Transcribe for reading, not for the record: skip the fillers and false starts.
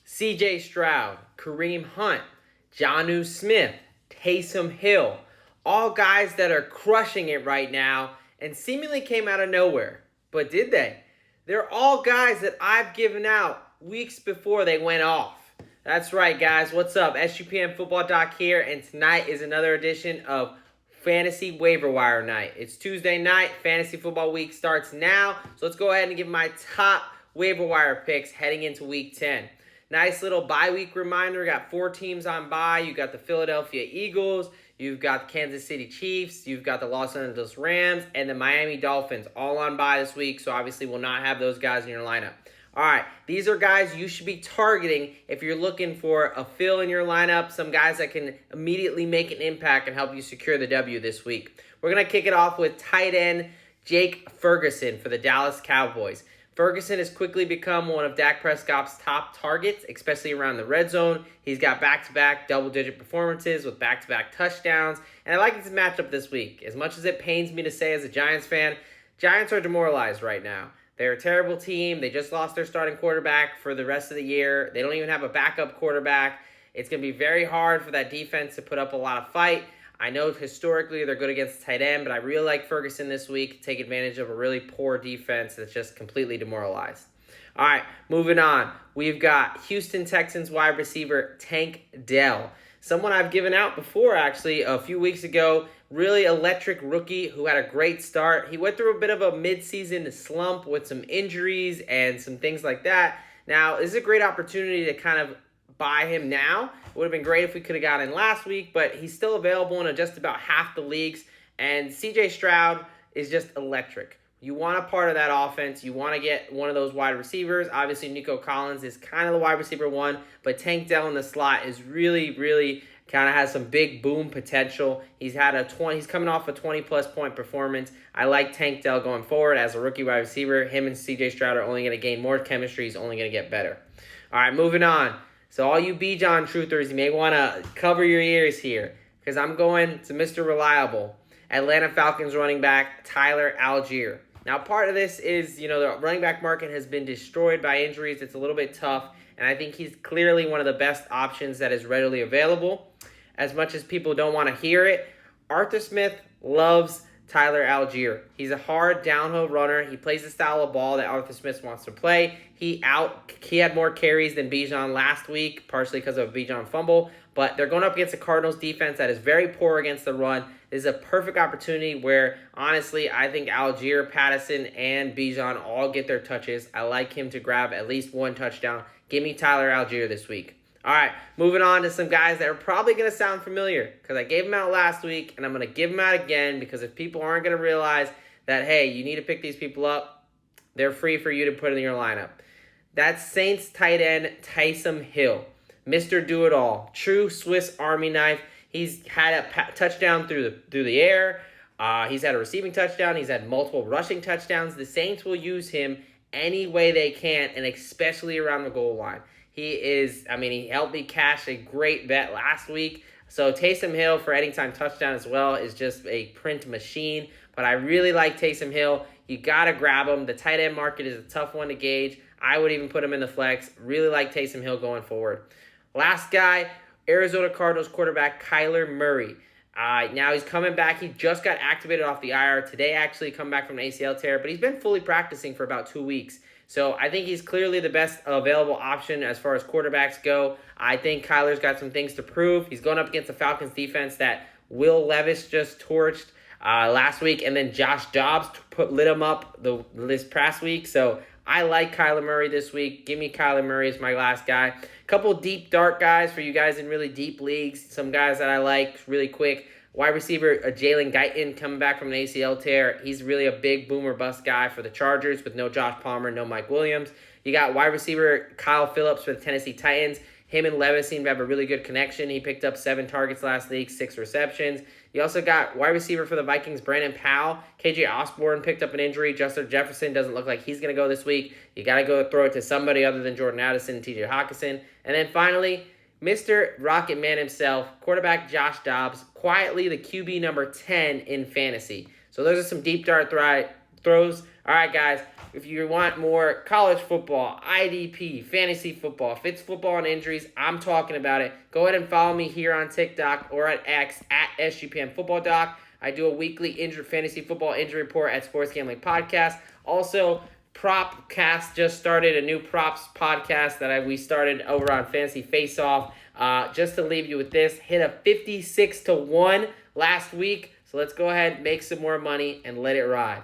CJ Stroud, Kareem Hunt, Jonnu Smith, Taysom Hill, all guys that are crushing it right now and seemingly came out of nowhere. But did they? They're all guys that I've given out weeks before they went off. That's right, guys. What's up? SUPM Football Doc here, and tonight is another edition of Fantasy Waiver Wire Night. It's Tuesday night. Fantasy Football Week starts now. So let's go ahead and give my top waiver wire picks heading into Week 10. Nice little bye week reminder. Got 4 teams on bye. You got the Philadelphia Eagles. You've got the Kansas City Chiefs. You've got the Los Angeles Rams and the Miami Dolphins all on bye this week. So obviously will not have those guys in your lineup. All right, these are guys you should be targeting if you're looking for a fill in your lineup, some guys that can immediately make an impact and help you secure the W this week. We're going to kick it off with tight end Jake Ferguson for the Dallas Cowboys. Ferguson has quickly become one of Dak Prescott's top targets, especially around the red zone. He's got back-to-back double-digit performances with back-to-back touchdowns, and I like his matchup this week. As much as it pains me to say as a Giants fan, Giants are demoralized right now. They're a terrible team. They just lost their starting quarterback for the rest of the year. They don't even have a backup quarterback. It's going to be very hard for that defense to put up a lot of fight. I know historically they're good against the tight end, but I really like Ferguson this week to take advantage of a really poor defense that's just completely demoralized. All right, moving on. We've got Houston Texans wide receiver Tank Dell. Someone I've given out before, actually, a few weeks ago. Really electric rookie who had a great start. He went through a bit of a midseason slump with some injuries and some things like that. Now, this is a great opportunity to kind of buy him now. It would have been great if we could have got in last week, but he's still available in just about half the leagues. And CJ Stroud is just electric. You want a part of that offense. You want to get one of those wide receivers. Obviously, Nico Collins is kind of the wide receiver one, but Tank Dell in the slot is really kind of has some big boom potential. He's coming off a 20-plus point performance. I like Tank Dell going forward as a rookie wide receiver. Him and CJ Stroud are only going to gain more chemistry. He's only going to get better. All right, moving on. So all you Bijan truthers, you may want to cover your ears here because I'm going to Mr. Reliable, Atlanta Falcons running back Tyler Algier. Now, part of this is, the running back market has been destroyed by injuries. It's a little bit tough, and I think he's clearly one of the best options that is readily available. As much as people don't want to hear it, Arthur Smith loves Tyler Algier. He's a hard downhill runner. He plays the style of ball that Arthur Smith wants to play. He had more carries than Bijan last week, partially because of a Bijan fumble, but they're going up against the Cardinals defense that is very poor against the run. This is a perfect opportunity where, honestly, I think Algier, Patterson, and Bijan all get their touches. I like him to grab at least one touchdown. Give me Tyler Algier this week. All right, moving on to some guys that are probably going to sound familiar because I gave them out last week, and I'm going to give them out again because if people aren't going to realize that, hey, you need to pick these people up, they're free for you to put in your lineup. That's Saints tight end Taysom Hill, Mr. Do-It-All, true Swiss Army knife. He's had a touchdown through the air. He's had a receiving touchdown. He's had multiple rushing touchdowns. The Saints will use him any way they can, and especially around the goal line. He helped me cash a great bet last week. So Taysom Hill for anytime touchdown as well is just a print machine. But I really like Taysom Hill. You got to grab him. The tight end market is a tough one to gauge. I would even put him in the flex. Really like Taysom Hill going forward. Last guy, Arizona Cardinals quarterback Kyler Murray. Now he's coming back. He just got activated off the IR today, actually, come back from an ACL tear. But he's been fully practicing for about 2 weeks. So I think he's clearly the best available option as far as quarterbacks go. I think Kyler's got some things to prove. He's going up against the Falcons defense that Will Levis just torched last week, and then Josh Dobbs lit him up this past week. So I like Kyler Murray this week. Give me Kyler Murray as my last guy. Couple deep dart guys for you guys in really deep leagues. Some guys that I like really quick. Wide receiver Jalen Guyton coming back from an ACL tear. He's really a big boomer bust guy for the Chargers with no Josh Palmer, no Mike Williams. You got wide receiver Kyle Phillips for the Tennessee Titans. Him and Levis seem to have a really good connection. He picked up 7 targets last week, 6 receptions. You also got wide receiver for the Vikings, Brandon Powell. KJ Osborne picked up an injury. Justin Jefferson doesn't look like he's going to go this week. You got to go throw it to somebody other than Jordan Addison and TJ Hawkinson. And then finally, Mr. Rocket Man himself, quarterback Josh Dobbs, quietly the QB number 10 in fantasy. So those are some deep dart throws. All right, guys, if you want more college football, IDP, fantasy football, if it's football and injuries, I'm talking about it. Go ahead and follow me here on TikTok or at X at SGPN Football Doc. I do a weekly fantasy football injury report at Sports Gambling Podcast. Also, Propcast just started a new props podcast that we started over on Fantasy Face Off. Just to leave you with this, hit a 56-1 last week. So let's go ahead, make some more money, and let it ride.